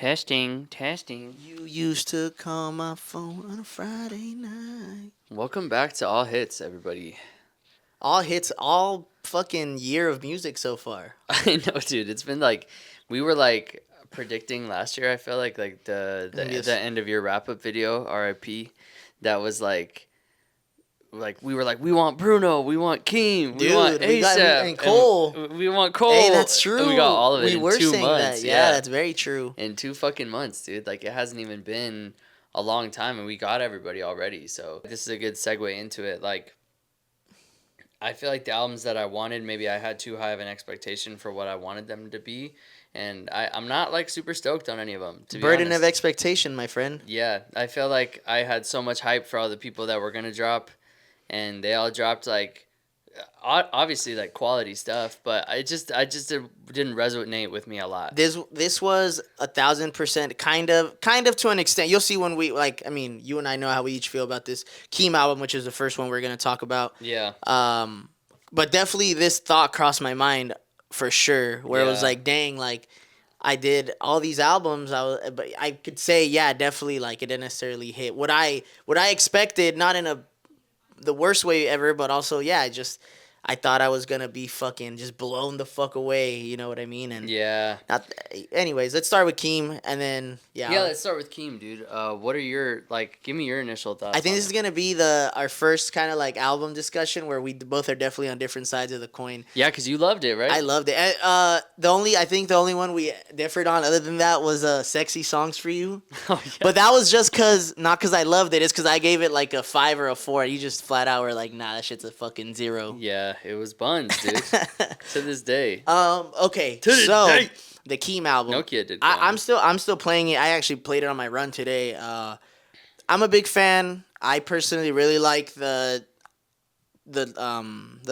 Testing, testing. You used to call my phone on a Friday night. Welcome back to All Hits, everybody. All hits, all fucking year of music so far. I know, dude. It's been like we were like predicting last year. I feel like Yes. the end of your wrap up video, R.I.P. That was like we were like we want Bruno, we want Keem, we want Dude, we got ASAP, and Cole. and we want Cole. Hey, that's true. And we got all of it We in were 2 saying months. that. Yeah, that's very true. In 2 fucking months, dude. Like it hasn't even been a long time, and we got everybody already. So this is a good segue into it. Like I feel like the albums that I wanted, maybe I had too high of an expectation for what I wanted them to be, and I'm not like super stoked on any of them. To be Burden honest. of expectation, my friend. Yeah, I feel like I had so much hype for all the people that were gonna drop, and they all dropped like obviously like quality stuff, but I just didn't resonate with me a lot. This was 1,000% kind of to an extent. You'll see when we like. I mean, you and I know how we each feel about this Keem album, which is the first one we're gonna talk about. Yeah. But definitely this thought crossed my mind for sure, where it was Yeah. like, dang, like I did all these albums. But I could say, yeah, definitely, like it didn't necessarily hit what I expected, not in the worst way ever, but also, yeah, I thought I was gonna be fucking just blown the fuck away. You know what I mean? And Yeah. not. Anyways, let's start with Keem, and then Yeah, let's start with Keem, dude. What are your give me your initial thoughts? I think on this is it. gonna be our first kind of like album discussion where we both are definitely on different sides of the coin. Yeah, because you loved it, right? I loved it. I think the only one we differed on other than that was "Sexy Songs for You." Oh, yeah. But that was just not cause I loved it. It's cause I gave it like a 5 or a 4. You just flat out were like, nah, that shit's a fucking 0. Yeah, it was buns, dude. To this day. Okay. To this So day. the Keem album. Nokia did. I'm still playing it. I actually played it on my run today. I'm a big fan. I personally really like the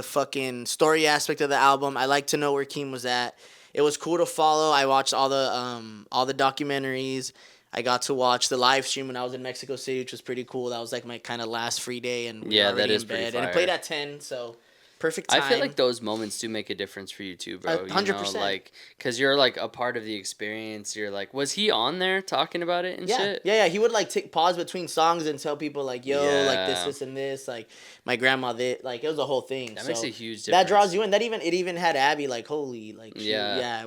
fucking story aspect of the album. I like to know where Keem was at. It was cool to follow. I watched all the documentaries. I got to watch the live stream when I was in Mexico City, which was pretty cool. That was like my kind of last free day, and we were Yeah, already that is in pretty bed. And it fire. played at 10, so perfect time. I feel like those moments do make a difference for you too, bro. 100%. Like, cause you're like a part of the experience. You're like, was he on there talking about it and shit? Yeah. He would like take pause between songs and tell people like, "Yo, like this, and this." Like my grandma did. Like it was a whole thing. That So makes a huge difference. that draws you in. It even had Abby like, "Holy, like yeah."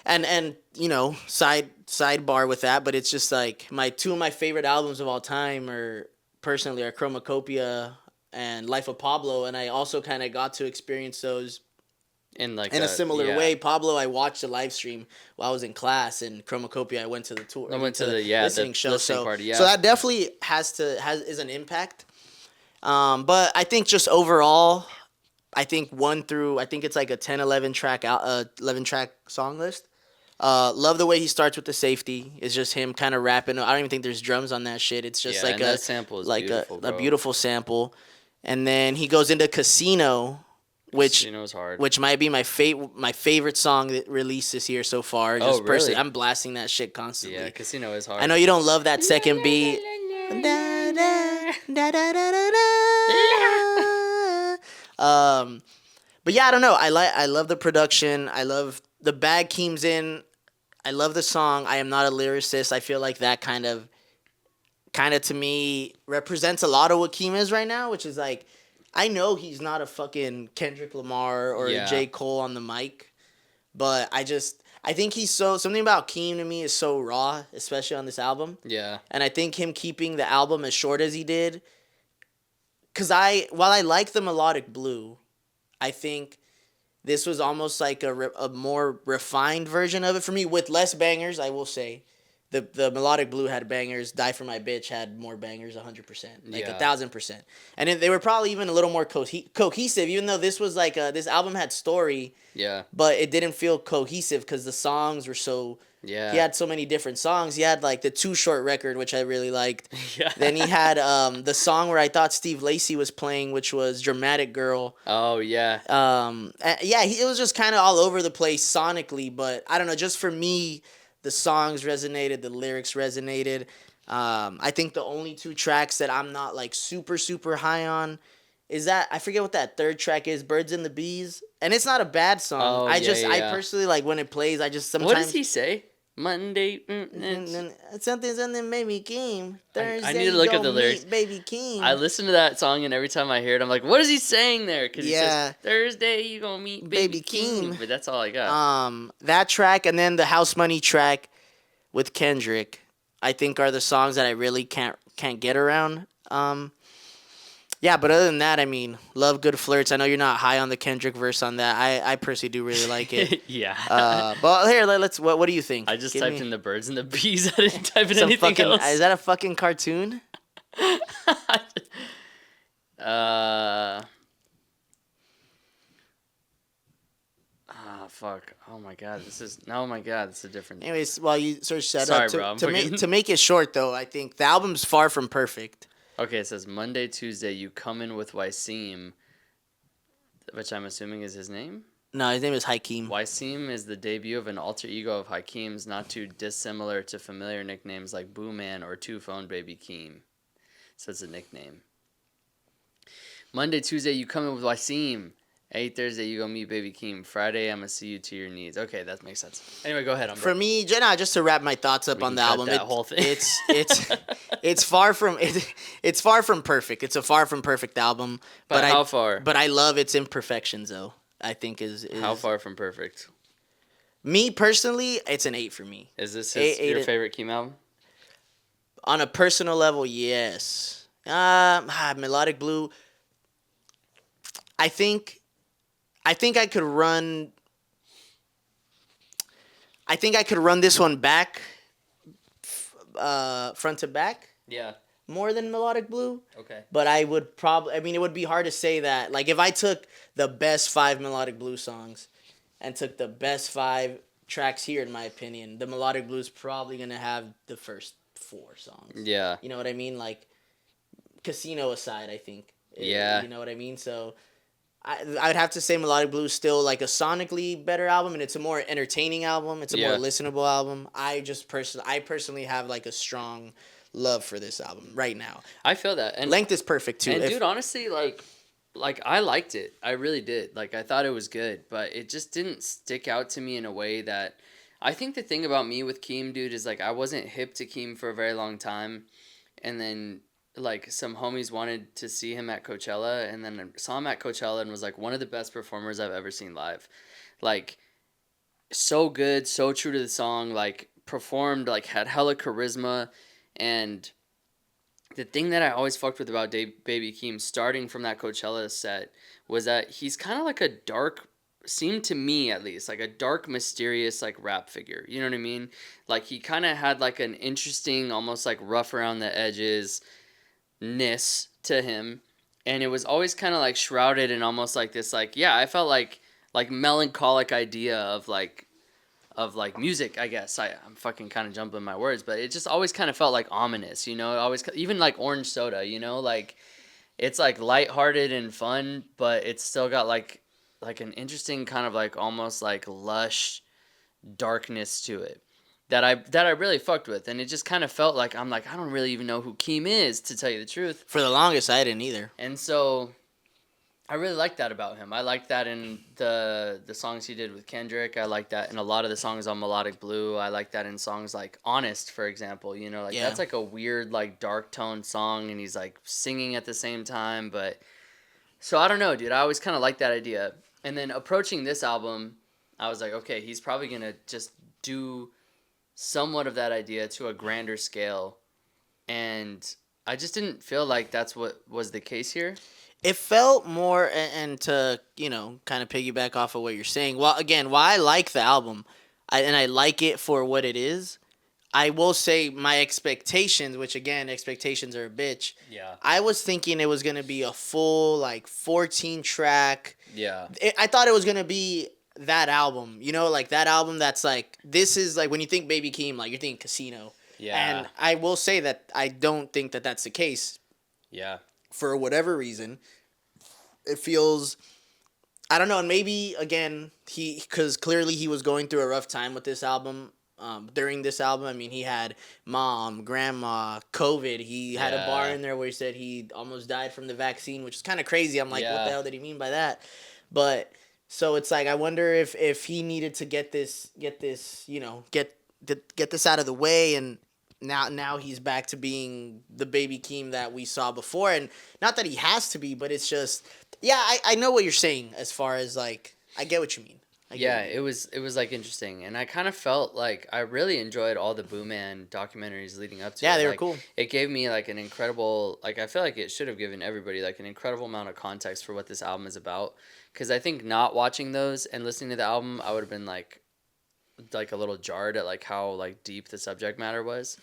And you know, sidebar with that, but it's just like two of my favorite albums of all time are Chromacopia and Life of Pablo, and I also kind of got to experience those in a similar way. Pablo, I watched the live stream while I was in class, and Chromacopia, I went to the tour. I went to the listening show. Listening party, yeah. So that definitely is an impact. But I think just overall, I think it's like a 10, 11 track 11 track song list. Love the way he starts with the safety. It's just him kind of rapping. I don't even think there's drums on that shit. It's just like that sample is beautiful, a beautiful sample. And then he goes into Casino, Casino's hard. which might be my favorite song that released this year so far. Just really? personally, I'm blasting that shit constantly. Yeah, Casino is hard. I know you don't love that second beat. But yeah, I don't know. I love the production. I love the bag Keem's in. I love the song. I am not a lyricist. I feel like that kind of to me represents a lot of what Keem is right now, which is like, I know he's not a fucking Kendrick Lamar or a J. Cole on the mic, but I think he's something about Keem to me is so raw, especially on this album. Yeah. And I think him keeping the album as short as he did, because while I like the melodic blue, I think this was almost like a more refined version of it for me, with less bangers, I will say. The melodic blue had bangers. Die for My Bitch had more bangers, 100%, like 1,000%. And they were probably even a little more cohesive, even though this was like this album had story. Yeah. But it didn't feel cohesive because the songs were so. Yeah. He had so many different songs. He had like the Too Short record, which I really liked. Yeah. Then he had the song where I thought Steve Lacy was playing, which was Dramatic Girl. Oh yeah. It was just kind of all over the place sonically, but I don't know. Just for me, the songs resonated, the lyrics resonated. I think the only 2 tracks that I'm not like super, super high on is that, I forget what that third track is, Birds and the Bees. And it's not a bad song. Oh, I personally, like when it plays, I just sometimes. What does he say? Monday. Something baby Keem. I Thursday need to you look at go the lyrics. meet baby I Keem. listen to that song, and every time I hear it, I'm like, what is he saying there? Because he says, Yeah, Thursday you gonna meet baby baby Keem. Keem. But that's all I got. That track and then the House Money track with Kendrick, I think are the songs that I really can't get around. Yeah, but other than that, I mean, love good flirts. I know you're not high on the Kendrick verse on that. I personally do really like it. Yeah. But here, let's. What do you think? I just Give typed me in the birds and the bees. I didn't type in some anything fucking. Is else. that a fucking cartoon? uh. Fuck. Oh my god. This is. No, my god. This is a different. Anyways, while you search that Sorry, up, bro. I'm make fucking. to make it short though, I think the album's far from perfect. Okay, it says Monday, Tuesday, you come in with Wyseem, which I'm assuming is his name. No, his name is Hakeem. Wyseem is the debut of an alter ego of Hakeem's, not too dissimilar to familiar nicknames like Boo Man or Two Phone Baby Keem. So it's a nickname. Monday, Tuesday, you come in with Wyseem. Hey, Thursday, you go meet Baby Keem. Friday, I'm going to see you to your needs. Okay, that makes sense. Anyway, go ahead. For me, just to wrap my thoughts up We on can the cut album, that whole thing. it's far from it's far from perfect. It's a far from perfect album. But how far? But I love its imperfections though. I think is How far from perfect? Me personally, it's an 8 for me. Is this Eight your favorite Keem album? On a personal level, yes. Melodic Blue. I think I could run. I think I could run this one back, front to back, Yeah. more than Melodic Blue. Okay. But I would probably. I mean, it would be hard to say that. Like, if I took the best 5 Melodic Blue songs, and took the best 5 tracks here, in my opinion, the Melodic Blue is probably gonna have the first 4 songs. Yeah. You know what I mean? Like, Casino aside, I think. Yeah. You know what I mean? So I'd have to say Melodic Blue is still like a sonically better album, and it's a more entertaining album. It's a more listenable album. I personally have like a strong love for this album right now. I feel that. And length is perfect too. And dude, honestly, like I liked it. I really did. Like I thought it was good, but it just didn't stick out to me in a way that I think the thing about me with Keem, dude, is like I wasn't hip to Keem for a very long time, and then like some homies wanted to see him at Coachella, and then I saw him at Coachella and was like one of the best performers I've ever seen live. Like so good, so true to the song, like performed, like had hella charisma. And the thing that I always fucked with about Baby Keem starting from that Coachella set was that he's kind of like a dark, seemed to me at least, like a dark, mysterious like rap figure. You know what I mean? Like he kind of had like an interesting, almost like rough around the edges ness to him, and it was always kind of like shrouded in almost like this like, yeah, I felt like melancholic idea of like music, I guess. I'm fucking kind of jumping my words, but it just always kind of felt like ominous, you know? It always, even like Orange Soda, you know? Like it's like lighthearted and fun, but it's still got like an interesting kind of like almost like lush darkness to it that I really fucked with, and it just kind of felt like I'm like I don't really even know who Keem is, to tell you the truth. For the longest, I didn't either. And so I really like that about him. I like that in the songs he did with Kendrick. I like that in a lot of the songs on Melodic Blue. I like that in songs like Honest, for example. You know, like that's like a weird like dark tone song, and he's like singing at the same time. But so I don't know, dude. I always kind of like that idea. And then approaching this album, I was like, okay, he's probably gonna just do somewhat of that idea to a grander scale, and I just didn't feel like that's what was the case here. It felt more, and to, kind of piggyback off of what you're saying. Well, again, while I like the album, and I like it for what it is, I will say my expectations, which again, expectations are a bitch. Yeah. I was thinking it was going to be a full, 14 track. Yeah. I thought it was going to be that album, like that album that's like, this is like, when you think Baby Keem, like you're thinking Casino. Yeah. And I will say that I don't think that that's the case. Yeah. For whatever reason, it feels, I don't know, and maybe again because clearly he was going through a rough time with this album. During this album, I mean, he had mom, grandma, COVID. He had a bar in there where he said he almost died from the vaccine, which is kind of crazy. I'm like, what the hell did he mean by that? But so it's like, I wonder if he needed to get get this out of the way, and now he's back to being the baby Keem that we saw before. And not that he has to be, but it's just, yeah, I know what you're saying as far as like, I get what you mean. Yeah, it was like interesting, and I kind of felt like I really enjoyed all the Boo Man documentaries leading up to it. Yeah, they were Like, cool. it gave me like an incredible, like I feel like it should have given everybody like an incredible amount of context for what this album is about. Because I think not watching those and listening to the album, I would have been like a little jarred at like how like deep the subject matter was.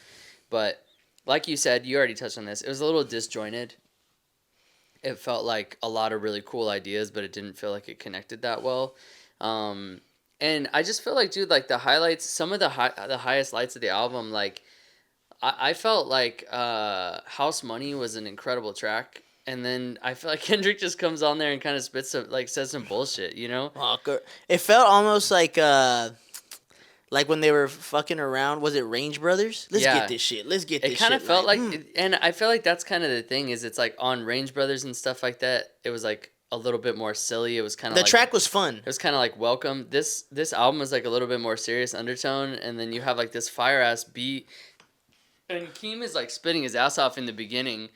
But like you said, you already touched on this. It was a little disjointed. It felt like a lot of really cool ideas, but it didn't feel like it connected that well. Um, and I just feel like, dude, like the highlights, some of the highest lights of the album, like I felt like House Money was an incredible track. And then I feel like Kendrick just comes on there and kind of spits some, like says some bullshit, you know? It felt almost like when they were fucking around. Was it Range Brothers? Let's Yeah. get this shit. Let's get this It shit. kind of felt like, hmm. and I feel like that's kind of the thing is it's like on Range Brothers and stuff like that. It was like a little bit more silly. It was kind of The like, track was fun. it was kind of like welcome. This album was like a little bit more serious undertone, and then you have like this fire ass beat, and Keem is like spitting his ass off in the beginning,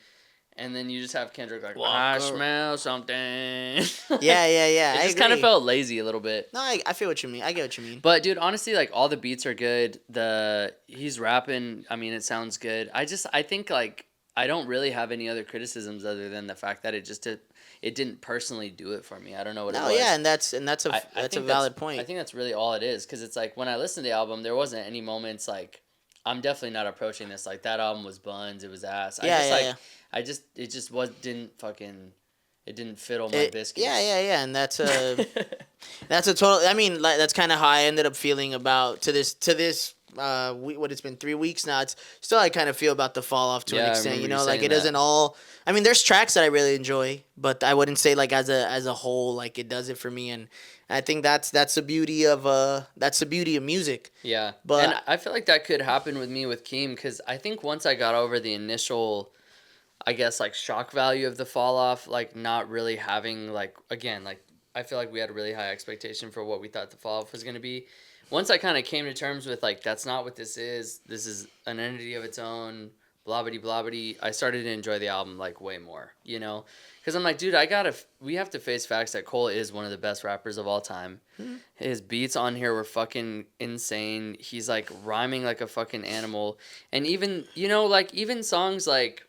and then you just have Kendrick like, I smell something. Yeah. It I just kind of agree. felt lazy a little bit. No, I feel what you mean. I get what you mean. But dude, honestly, like all the beats are good. He's rapping. I mean, it sounds good. I think like I don't really have any other criticisms other than the fact that it didn't personally do it for me. I don't know what it No, was. yeah, and that's I a think valid point. I think that's really all it is, because it's like when I listened to the album, there wasn't any moments like I'm definitely not approaching this like that album was buns, it was ass. It just it didn't fiddle my biscuits. Yeah, and that's that's a total. I mean, like that's kind of how I ended up feeling about to this. What it's been 3 weeks now. It's still I kind of feel about the fall off to Yeah, an I extent. remember You know, you like saying it doesn't that. all. I mean, there's tracks that I really enjoy, but I wouldn't say like as a whole like it does it for me. And I think that's the beauty of music. Yeah, But and I feel like that could happen with me with Keem, because I think once I got over the initial, I guess like shock value of the fall off, like not really having like again like I feel like we had a really high expectation for what we thought the fall off was gonna be. Once I kind of came to terms with like that's not what this is. This is an entity of its own. Blah bitty blah bitty. I started to enjoy the album like way more, you know, because I'm like, dude, we have to face facts that Cole is one of the best rappers of all time. His beats on here were fucking insane. He's like rhyming like a fucking animal, and even you know like even songs like.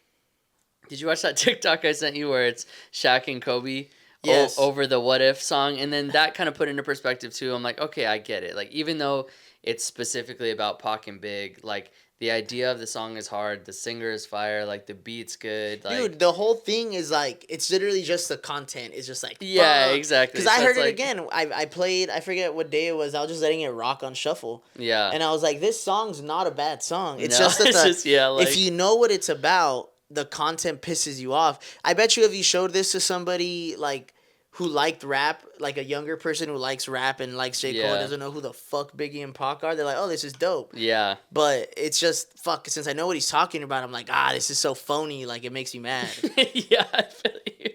Did you watch that TikTok I sent you where it's Shaq and Kobe Yes. over the What If song? And then that kind of put into perspective too. I'm like, okay, I get it. Like even though it's specifically about Pac and Big, like the idea of the song is hard, the singer is fire, like the beat's good. Like, dude, the whole thing is like it's literally just the content. It's just like yeah, exactly. Because I So heard it's it like- again. I played. I forget what day it was. I was just letting it rock on shuffle. Yeah. And I was like, this song's not a bad song. It's No, just that it's just, yeah, like- if you know what it's about, the content pisses you off. I bet you if you showed this to somebody like who liked rap, like a younger person who likes rap and likes J. Cole and Yeah. doesn't know who the fuck Biggie and Pac are, they're like, oh, this is dope. Yeah. But it's just fuck. Since I know what he's talking about, I'm like, this is so phony. Like it makes me mad. Yeah, I feel you.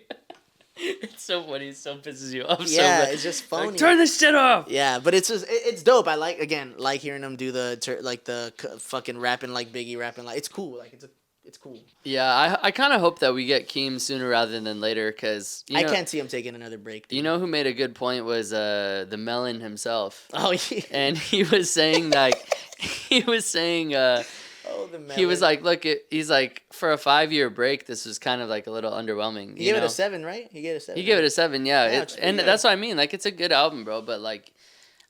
It's so funny. It so pisses you off. Yeah, so bad. it's just phony. Like, turn this shit off. Yeah, but it's just it's dope. I like hearing him do the fucking rapping like Biggie rapping like it's cool. Like it's cool. Yeah, I kind of hope that we get Keem sooner rather than later, because I can't see him taking another break. Dude. You know who made a good point was the Melon himself. Oh yeah. And he was saying like he was saying The Melon. he was like, look, he's like, for a 5-year break, this was kind of like a little underwhelming. He gave it a 7, right? He gave it a 7. He gave it a 7, yeah. it's pretty And good. that's what I mean. Like, it's a good album, bro. But like,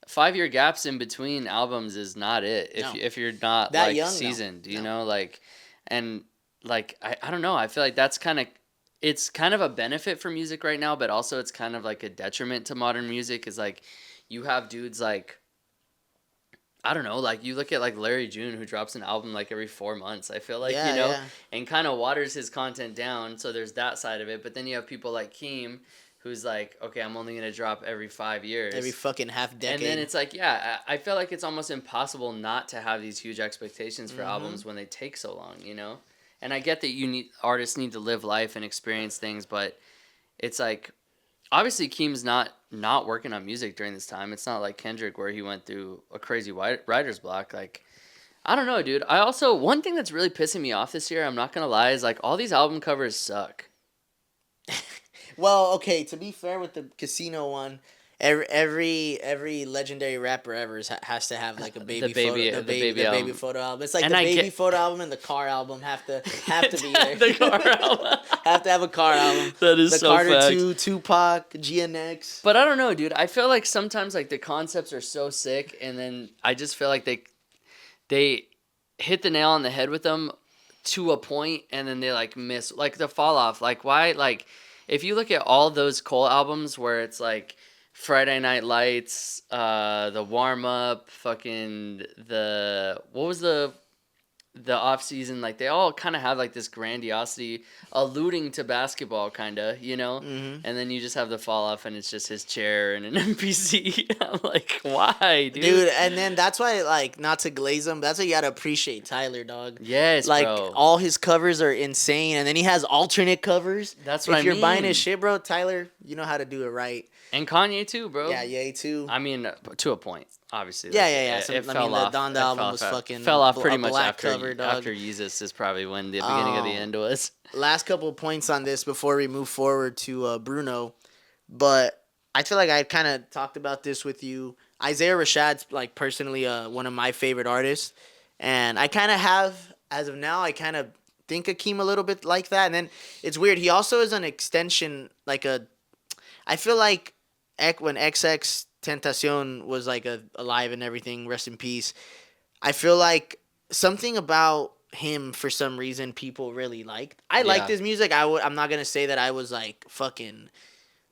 5-year gaps in between albums is not it. No. If you're not That like young, no. seasoned, you No. know, like, and like I don't know. I feel like it's kind of a benefit for music right now, but also it's kind of like a detriment to modern music. Is like, you have dudes like. I don't know, like you look at like Larry June, who drops an album like every 4 months. I feel like, Yeah, you know, yeah. and kind of waters his content down. So there's that side of it. But then you have people like Keem, who's like, okay, I'm only going to drop every 5 years. Every fucking half decade. And then it's like, yeah, I feel like it's almost impossible not to have these huge expectations for albums when they take so long, you know? And I get that artists need to live life and experience things, but it's like, obviously Keem's not not working on music during this time. It's not like Kendrick where he went through a crazy writer's block. Like, I don't know, dude. I also, one thing that's really pissing me off this year, I'm not gonna lie, is like all these album covers suck. Well, okay. To be fair with the Casino one, every legendary rapper ever has to have like a baby photo, the baby photo album. It's like And the I baby get photo album and the car album have to be there. the car album. Have to have a car album. That is the so Carter facts. 2, Tupac, GNX. But I don't know, dude. I feel like sometimes like the concepts are so sick, and then I just feel like they hit the nail on the head with them to a point, and then they like miss like the fall off. Like why? Like if you look at all those Cole albums where it's like Friday Night Lights, the warm up, fucking the what was the off season, like they all kind of have like this grandiosity alluding to basketball kind of, you know. Mm-hmm. And then you just have the fall off and it's just his chair and an NPC. I'm like, why, Dude, and then that's why, like, not to glaze him, that's why you gotta appreciate Tyler, dog. Yes, like bro. all his covers are insane, and then he has alternate covers. That's what if I you're buying mean. his shit, bro, Tyler, you know how to do it right. And Kanye too, bro. Yeah, Ye too. I mean, to a point, obviously. Yeah, like, yeah. It I fell mean, off. the Donda album was fucking fell off pretty a much black after cover, dog. after Yeezus is probably when the beginning of the end was. Last couple of points on this before we move forward to Bruno, but I feel like I kind of talked about this with you. Isaiah Rashad's like personally one of my favorite artists, and I kind of have, as of now, I kind of think of Keem a little bit like that. And then it's weird. He also is an extension, like a. I feel like when XX Tentacion was like alive and everything, rest in peace. I feel like something about him for some reason people really liked. I liked his music. I'm not gonna say that I was like fucking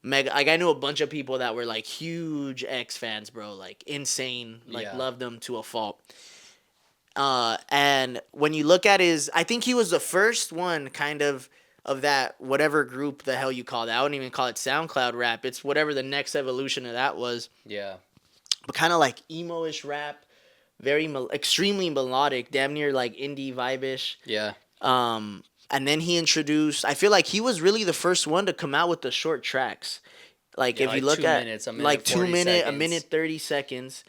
mega. Like I knew a bunch of people that were like huge X fans, bro. Like insane. Like loved them to a fault. And when you look at his, I think he was the first one kind of that whatever group the hell you call that. I wouldn't even call it SoundCloud rap. It's whatever the next evolution of that was. Yeah. But kind of like emo-ish rap, very extremely melodic, damn near like indie vibe-ish. Yeah. And then he introduced. I feel like he was really the first one to come out with the short tracks. Like if you look 2 at minutes, a minute, like 2 minutes, a minute 30 seconds,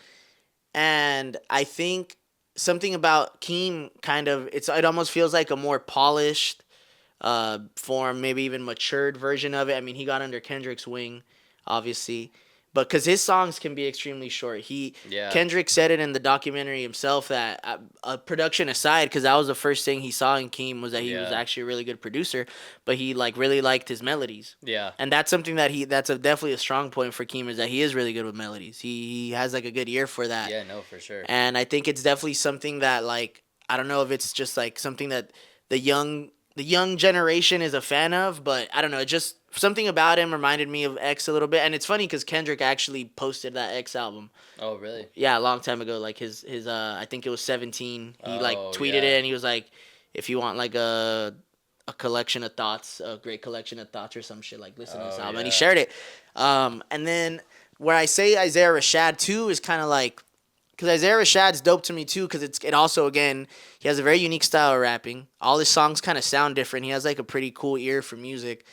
and I think something about Keem kind of it almost feels like a more polished form, maybe even matured version of it. I mean, he got under Kendrick's wing, obviously, but because his songs can be extremely short. Kendrick said it in the documentary himself that production aside, because that was the first thing he saw in Keem was that he was actually a really good producer, but he like really liked his melodies. Yeah, and that's something that that's definitely a strong point for Keem is that he is really good with melodies. He has like a good ear for that. Yeah, no, for sure. And I think it's definitely something that like I don't know if it's just like something that the young generation is a fan of, but I don't know. Just something about him reminded me of X a little bit, and it's funny because Kendrick actually posted that X album. Oh, really? Yeah, a long time ago. Like his I think it was 17. He like tweeted it, and he was like, if you want like a collection of thoughts, a great collection of thoughts or some shit, like listen to this album, and he shared it. And then where I say Isaiah Rashad too is kind of like. Because Isaiah Rashad's dope to me too, because it also, again, he has a very unique style of rapping. All his songs kind of sound different. He has like a pretty cool ear for music.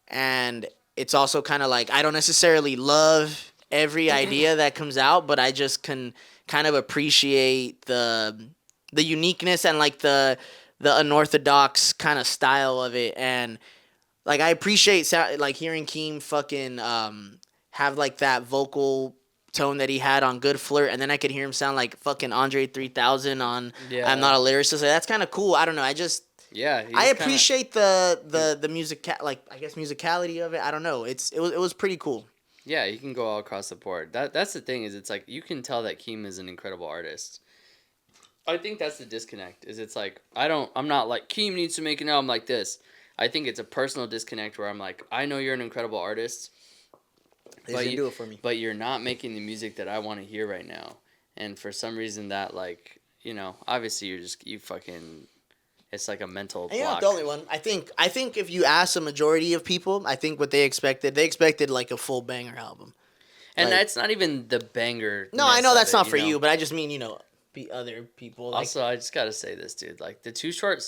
And it's also kind of like, I don't necessarily love every idea that comes out, but I just can kind of appreciate the uniqueness and like the unorthodox kind of style of it. And like I appreciate like hearing Keem fucking have like that vocal tone that he had on Good Flirt, and then I could hear him sound like fucking Andre 3000 on I'm Not a Lyricist. That's kind of cool. I don't know. I just I appreciate the music like I guess musicality of it. I don't know. It was pretty cool. Yeah, you can go all across the board. That's the thing is it's like you can tell that Keem is an incredible artist. I think that's the disconnect. Is it's like I'm not like Keem needs to make an album like this. I think it's a personal disconnect where I'm like I know you're an incredible artist. But you do it for me. But you're not making the music that I want to hear right now. And for some reason that like, you know, obviously you fucking it's like a mental block. You're not the only one. I think if you ask a majority of people, I think what they expected like a full banger album. And like, that's not even the banger. No, I know that's not for you, but I just mean, you know, be other people. Also, I just gotta say this, dude. Like the too short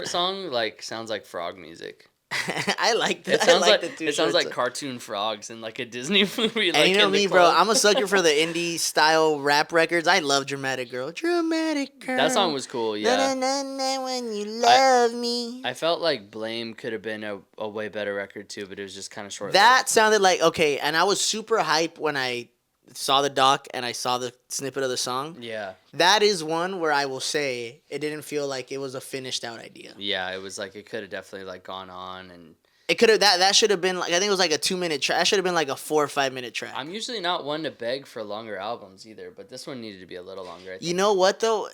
song like sounds like frog music. I like It that. I sounds like like the two it sounds shorts. like cartoon frogs in like a Disney movie, And like you know in the me, bro. club. I'm a sucker for the indie style rap records. I love Dramatic Girl. Dramatic That song Girl. was cool, Na na yeah. na na when you I love me. I felt like Blame could have been a way better record too, but it was just kind of short lived. That sounded like okay, and I was super hype when I saw the doc and I saw the snippet of the song. Yeah, That is one where I will say it didn't feel like it was a finished out idea. yeah, it was like it could have definitely like gone on, and It could have that should have been like I think it was like a 2 minute track. That should have been like a 4 or 5 minute track. I'm usually not one to beg for longer albums either, but this one needed to be a little longer, I You think. know what though?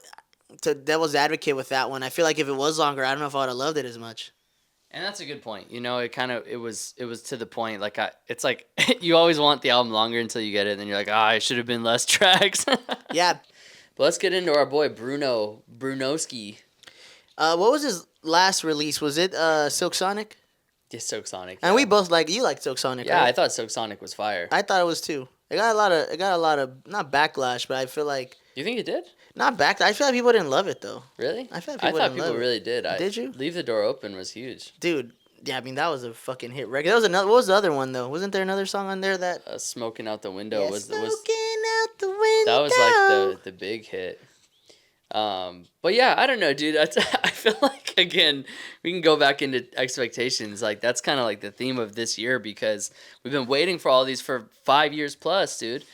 To devil's advocate with that one, I feel like if it was longer, I don't know if I would have loved it as much. And that's a good point. You know, it was to the point. Like it's like you always want the album longer until you get it, and then you're like, I should have been less tracks. But Yeah. let's get into our boy Brunoski. What was his last release? Was it Silk Sonic? Yeah, Silk Sonic. And we both you like Silk Sonic, Yeah, right? I thought Silk Sonic was fire. I thought it was too. It got a lot of not backlash, but I feel like You think it did? not back. I feel like people didn't love it though. Really? I feel like I people thought didn't people love it. really did. Did you? Leave the Door Open was huge. Dude, yeah, I mean that was a fucking hit record. That was another. What was the other one though? Wasn't there another song on there that? Smoking Out the Window Yeah, was smoking out the window. that was like the big hit. But yeah, I don't know, dude. I feel like again we can go back into expectations. Like that's kind of like the theme of this year because we've been waiting for all these for 5 years plus, dude.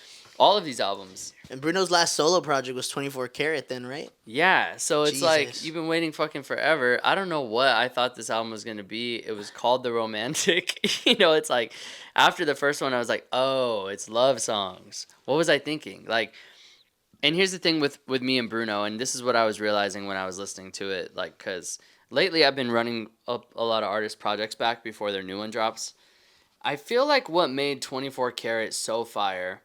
All of these albums. And Bruno's last solo project was 24 Karat then, right? Yeah, so it's like Jesus. you've been waiting fucking forever. I don't know what I thought this album was gonna be. It was called The Romantic. You know, it's like after the first one, I was like, oh, it's love songs. What was I thinking? Like, and here's the thing with me and Bruno, and this is what I was realizing when I was listening to it, like, cause lately I've been running up a lot of artist projects back before their new one drops. I feel like what made 24 Karat so fire,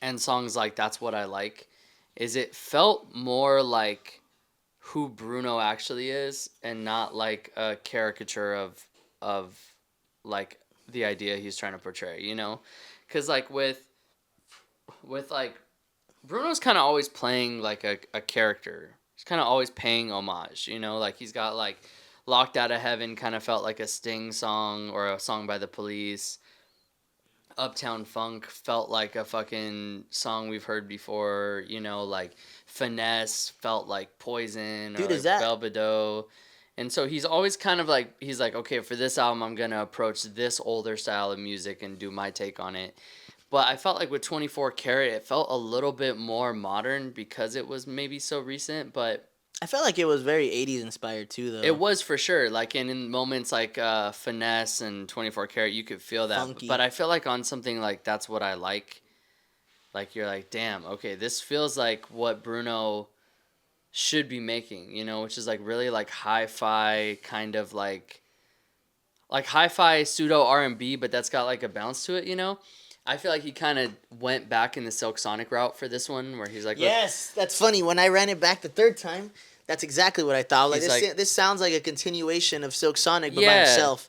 and songs like That's What I Like, is it felt more like who Bruno actually is and not like a caricature of like the idea he's trying to portray, you know? Cuz like with like Bruno's kind of always playing like a character. He's kind of always paying homage, you know? Like he's got like Locked Out of Heaven kind of felt like a Sting song or a song by the Police. Uptown Funk felt like a fucking song we've heard before, you know, like Finesse felt like Poison or Dude, like is that- Belvedere. And so he's always kind of like, he's like, okay, for this album, I'm going to approach this older style of music and do my take on it. But I felt like with 24 Karat, it felt a little bit more modern because it was maybe so recent, but I felt like it was very 80s inspired too, though. it was for sure. Like in moments like Finesse and 24 Karat, you could feel that. Funky. But I feel like on something like That's What I Like, you're like, damn, okay, this feels like what Bruno should be making, you know, which is like really like hi-fi kind of like hi-fi pseudo R&B, but that's got like a bounce to it, you know. I feel like he kind of went back in the Silk Sonic route for this one, where he's like, Yes, that's funny. When I ran it back the third time, that's exactly what I thought. Like He's this, like- this sounds like a continuation of Silk Sonic, but by Yeah. himself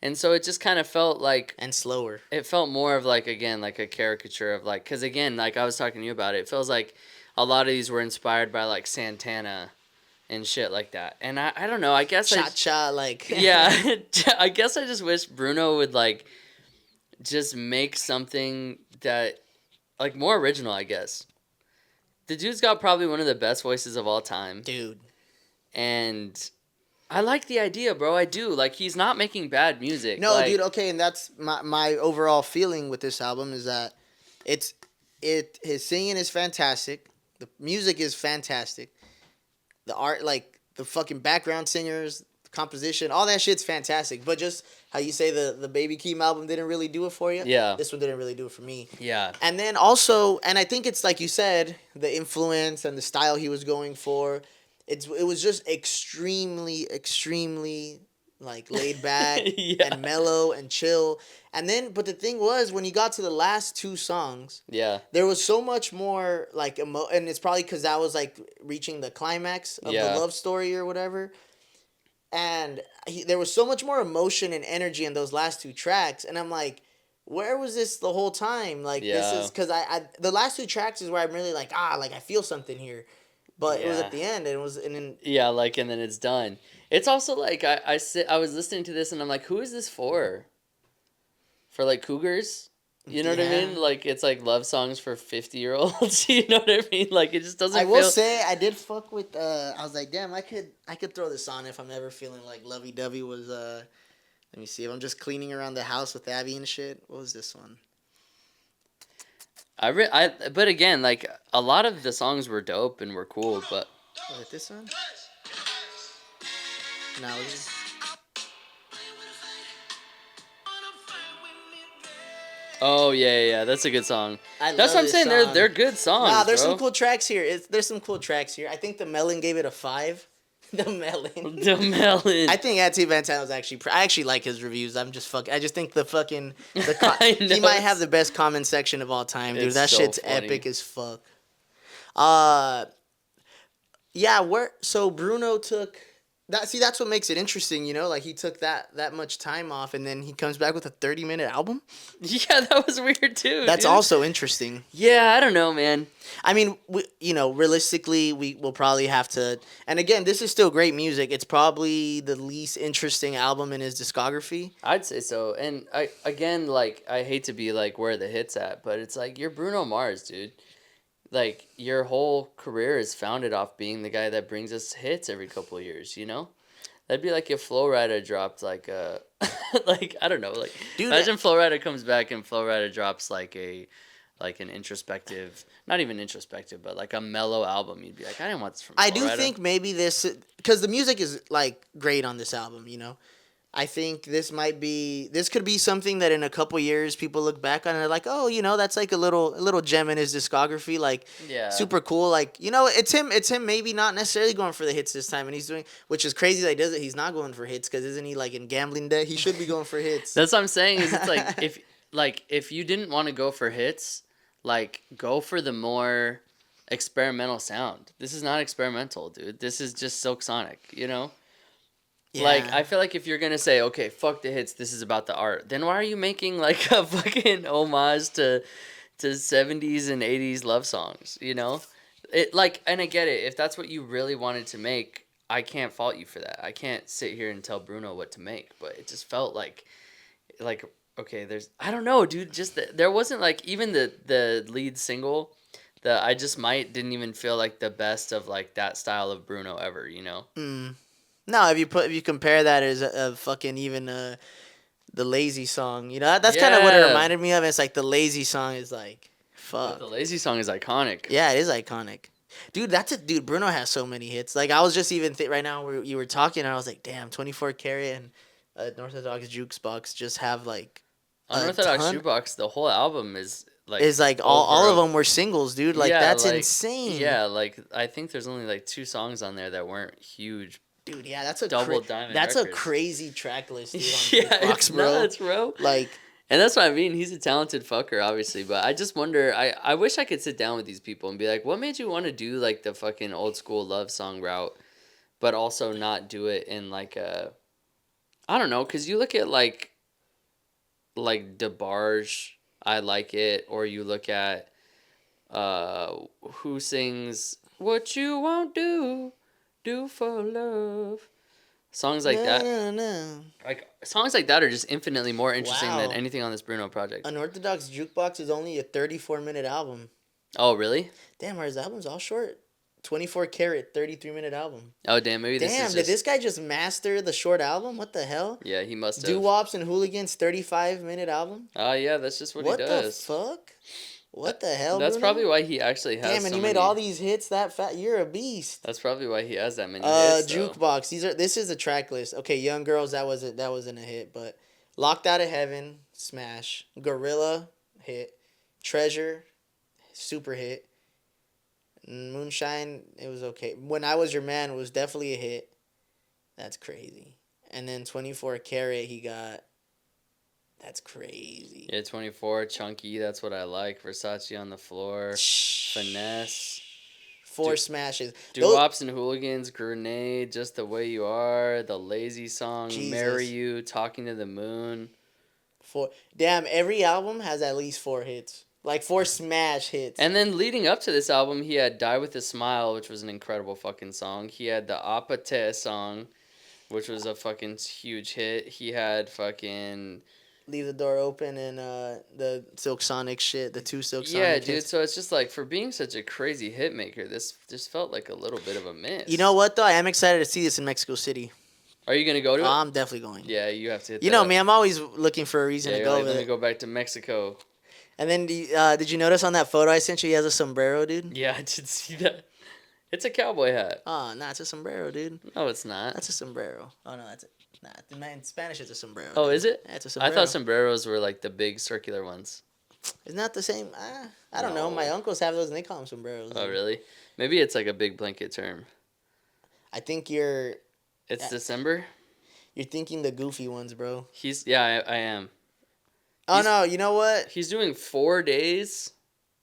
and so it just kind of felt like and slower. it felt more of like again like a caricature of like because again like I was talking to you about it, it feels like a lot of these were inspired by like Santana and shit like that, and I don't know, I guess Cha cha, like yeah I guess I just wish Bruno would like just make something that like more original, I guess. The dude's got probably one of the best voices of all time, dude. and I like the idea, bro. I do. Like he's not making bad music. No, like, dude. Okay, and that's my overall feeling with this album is that his singing is fantastic, the music is fantastic, the art, like the fucking background singers, the composition, all that shit's fantastic. But just how you say the Baby Keem album didn't really do it for you. Yeah. This one didn't really do it for me. Yeah. And then also, and I think it's like you said, the influence and the style he was going for. It was just extremely like laid back Yeah. and mellow and chill. And then, but the thing was, when you got to the last two songs, Yeah. there was so much more like and it's probably because that was like reaching the climax of Yeah. the love story or whatever. And there was so much more emotion and energy in those last two tracks, and I'm like, where was this the whole time? Like this Yeah. is because I the last two tracks is where I'm really like I feel something here. but it was at Yeah. the end, and it was and then Yeah, like, and then it's done. It's also like I was listening to this and I'm like, who is this for? For like cougars? You know what I yeah. mean? Like it's like love songs for 50-year-olds. You know what I mean? Like it just I doesn't will feel. say I did fuck with. I was like, damn, I could throw this on if I'm ever feeling like lovey dovey was. Let me see if I'm just cleaning around the house with Abby and shit. What was this one? But again, like a lot of the songs were dope and were cool, but Was it this one? No, it was. oh yeah, that's a good song. I That's love what I'm this saying. song. They're good Nah, songs, there's some bro. cool tracks here. There's some cool tracks here. I think the Melon gave it a 5. The Melon. The melon. I think Auntie Van was actually. I actually like his reviews. I'm just fuck. I just think the fucking I know he might have it's, the best comment section of all time, dude. it's That so shit's funny. epic as fuck. Uh, yeah. So Bruno took that. See, that's what makes it interesting. You know, like he took that much time off, and then he comes back with a 30-minute album. Yeah, that was weird too, That's dude. also interesting. Yeah, I don't know, man. I mean, realistically, we will probably have to. And again, this is still great music. It's probably the least interesting album in his discography. I'd say so. And I again, like, I hate to be like where the hits at, but it's like you're Bruno Mars, dude. Like your whole career is founded off being the guy that brings us hits every couple of years, you know? That'd be like if Flow Rida dropped like a like I don't know, like Dude, imagine Flow Rida comes back and Flow Rida drops like an introspective, not even introspective, but like a mellow album. You'd be like, I didn't want this from I Flow do Rida. think maybe this, because the music is like great on this album, you know. I think this could be something that in a couple years people look back on and they're like, oh, that's like a little gem in his discography, like Yeah. super cool. Like, it's him maybe not necessarily going for the hits this time, and he's doing, which is crazy that he does it. He's not going for hits because isn't he like in gambling debt? He should be going for hits. That's what I'm saying is it's like if you didn't want to go for hits, like go for the more experimental sound. This is not experimental, dude. This is just Silk Sonic, you know? Like Yeah. I feel like if you're gonna say, okay, fuck the hits, this is about the art, then why are you making like a fucking homage to 70s and 80s love songs, you know? It like and I get it, if that's what you really wanted to make, I can't fault you for that. I can't sit here and tell Bruno what to make, but it just felt like okay, there's I don't know, dude, just there wasn't like even the lead single, the I Just Might didn't even feel like the best of like that style of Bruno ever, you know? Mm. No, if you compare that as a fucking even the lazy song, that's kind of what it Yeah. reminded me of. It's like the lazy song is like, But the fuck. Lazy song is iconic. Yeah, it is iconic. Dude, dude. Bruno has so many hits. Like I was just even right now where you were talking, and I was like, damn, 24 Karat and Unorthodox Jukebox just have like a Unorthodox ton. Shoebox, the whole album is like Is like all of over. them were singles, dude. Like Yeah, that's like insane. yeah, like I think there's only like 2 songs on there that weren't huge Dude, yeah, double diamond that's a records. crazy track list, dude, on Yeah, Jukebox, it's bro. nuts, bro. Like, And that's what I mean. He's a talented fucker, obviously. But I just wonder. I wish I could sit down with these people and be like, what made you want to do like the fucking old school love song route, but also not do it in like a, I don't know, because you look at like DeBarge, I Like It, or you look at who sings What You Won't Do for Love. Songs like that. no. Like songs like that are just infinitely more interesting than Wow. anything on this Bruno project. Unorthodox Jukebox is only a 34-minute album. Oh really? Damn, are his albums all short? 24 Karat, 33-minute album. Oh damn, maybe this Damn, is did just this guy just master the short album? What the hell? yeah, he must have. Doo Wops and Hooligans, 35-minute album? Oh yeah, that's just what he What the does. fuck? What the hell, That's Bruno? probably why he actually has Damn, and so you made many. all these hits that fat. You're a beast. That's probably why he has that many hits. Though. Jukebox. This is a track list. Okay, Young Girls, that wasn't a hit, but Locked Out of Heaven, smash. Gorilla, hit. Treasure, super hit. Moonshine, it was okay. When I Was Your Man was definitely a hit. That's crazy. And then 24 Karat, he got. That's crazy. Yeah, 24, Chunky, that's what I like. Versace on the Floor, Finesse, 4 Du- smashes. Doo-Wops and Hooligans, Grenade, Just the Way You Are, The Lazy Song, Jesus. Marry You, Talking to the Moon. 4. Damn, every album has at least 4 hits. Like 4 smash hits. And then leading up to this album, he had Die With A Smile, which was an incredible fucking song. He had the Apate song, which was a fucking huge hit. He had fucking... Leave the Door Open and the Silk Sonic shit, the 2 Silk Sonic Yeah, hits. dude, so it's just like, for being such a crazy hit maker, this just felt like a little bit of a miss. You know what, though? I am excited to see this in Mexico City. Are you going to go to it? I'm definitely going. Yeah, you have to hit You that know up. me, I'm always looking for a reason to you're go like, with let me it. go back to Mexico. And then, did you notice on that photo I sent you, he has a sombrero, dude? Yeah, I did see that. It's a cowboy hat. Oh, nah, it's a sombrero, dude. No, it's not. That's a sombrero. Oh, no, that's it. Nah, in Spanish, it's a sombrero. Oh, dude. is it? Yeah, it's a I sombrero. thought sombreros were like the big circular ones. Isn't that the same? I don't know. No. My uncles have those, and they call them sombreros. Oh, dude. really? Maybe it's like a big blanket term. I think you're It's December? thinking the goofy ones, bro. I am. Oh, no, you know what? He's doing 4 days?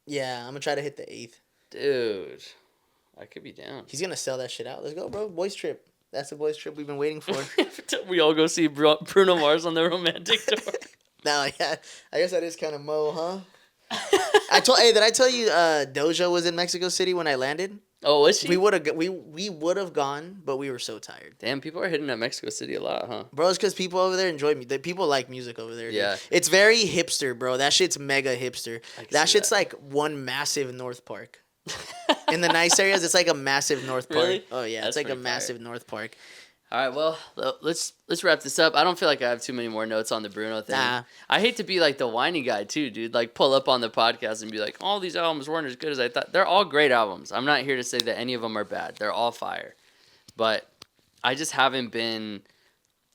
Yeah, I'm going to try to hit the 8th. Dude, I could be down. He's going to sell that shit out. Let's go, bro. Boys trip. That's the boys trip we've been waiting for. We all go see Bruno Mars on the romantic tour. No, yeah. I guess that is kind of mo, huh? Did I tell you Doja was in Mexico City when I landed? Oh, was she? We would have gone, but we were so tired. Damn, people are hitting up Mexico City a lot, huh? Bro, it's because people over there enjoy me. People like music over there. Dude. Yeah. It's very hipster, bro. That shit's mega hipster. That see shit's that. like one massive North Park. In the nice areas, it's like a massive North Park. Really? Oh yeah, That's it's like a pretty fire. massive North Park. All right, well, let's wrap this up. I don't feel like I have too many more notes on the Bruno thing. Nah. I hate to be like the whiny guy too, dude. Like pull up on the podcast and be like, all these albums weren't as good as I thought. They're all great albums. I'm not here to say that any of them are bad. They're all fire. But I just haven't been.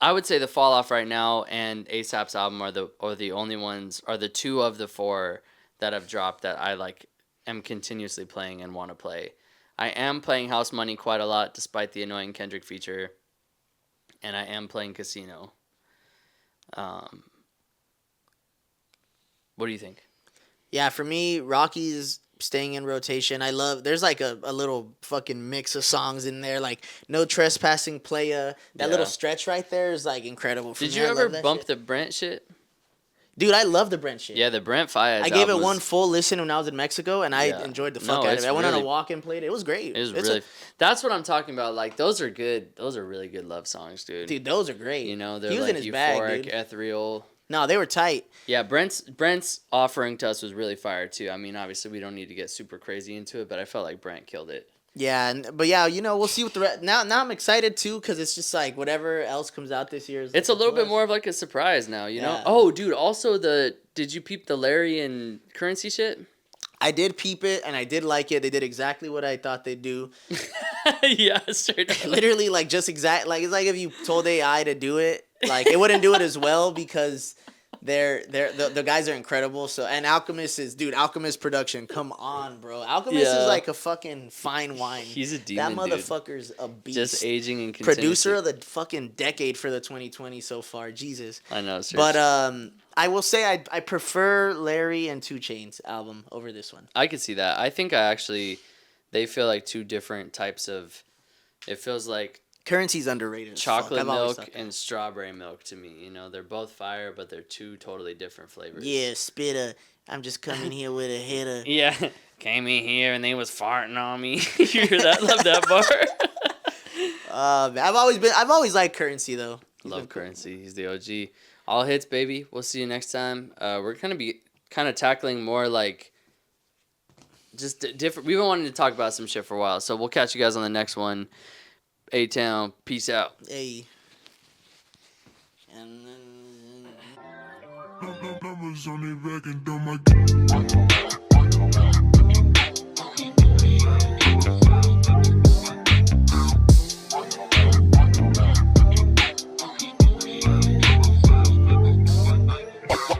I would say the Fall Off right now and ASAP's album are the only ones, are the 2 of the 4 that have dropped that I like am continuously playing and want to play. I am playing House Money quite a lot despite the annoying Kendrick feature. And I am playing Casino. What do you think? Yeah, for me, Rocky's staying in rotation. There's like a little fucking mix of songs in there, like No Trespassing, Playa. That little stretch right there is like incredible for me. Did you I ever love that bump shit. the Brent shit? Dude, I love the Brent shit. Yeah, the Brent Fayez I gave it album one was- full listen when I was in Mexico, and I enjoyed the fuck out of it's it. I went on a really- walk and played it. It was great. It was really. That's what I'm talking about. Like those are good. Those are really good love songs, dude. Dude, those are great. You know, they're he was like in his euphoric, bag, dude. ethereal. No, they were tight. Yeah, Brent's offering to us was really fire too. I mean, obviously we don't need to get super crazy into it, but I felt like Brent killed it. Yeah, but yeah, you know, we'll see what the rest. Now I'm excited too because it's just like whatever else comes out this year is. It's a like little bit plus. more of like a surprise now, you know. Yeah. Oh, dude! Also, did you peep the Larry and Currency shit? I did peep it and I did like it. They did exactly what I thought they'd do. Yeah, straight up. Literally, like just exact. Like it's like if you told AI to do it, like it wouldn't do it as well because the guys are incredible. So and Alchemist production. Come on, bro. Alchemist Yeah. is like a fucking fine wine. He's a demon, That dude. motherfucker's a beast. Just aging and continuously. Producer of the fucking decade for the 2020 so far. Jesus. I know, seriously. But I will say I prefer Larry and 2 Chainz album over this one. I could see that. I think they feel like 2 different types of. It feels like Currency's underrated. as chocolate fuck. I've always milk thought that. and strawberry milk to me. You know, they're both fire, but they're 2 totally different flavors. Yeah, spitter. I'm just coming here with a hitter. Yeah. Came in here and they was farting on me. You hear that? Love that bar. I've always liked Currency though. Love Currency. He's the OG. All hits, baby. We'll see you next time. We're gonna be kind of tackling more like just different. We've been wanting to talk about some shit for a while, so we'll catch you guys on the next one. A-Town, peace out. Hey. Numbers on their back and don't my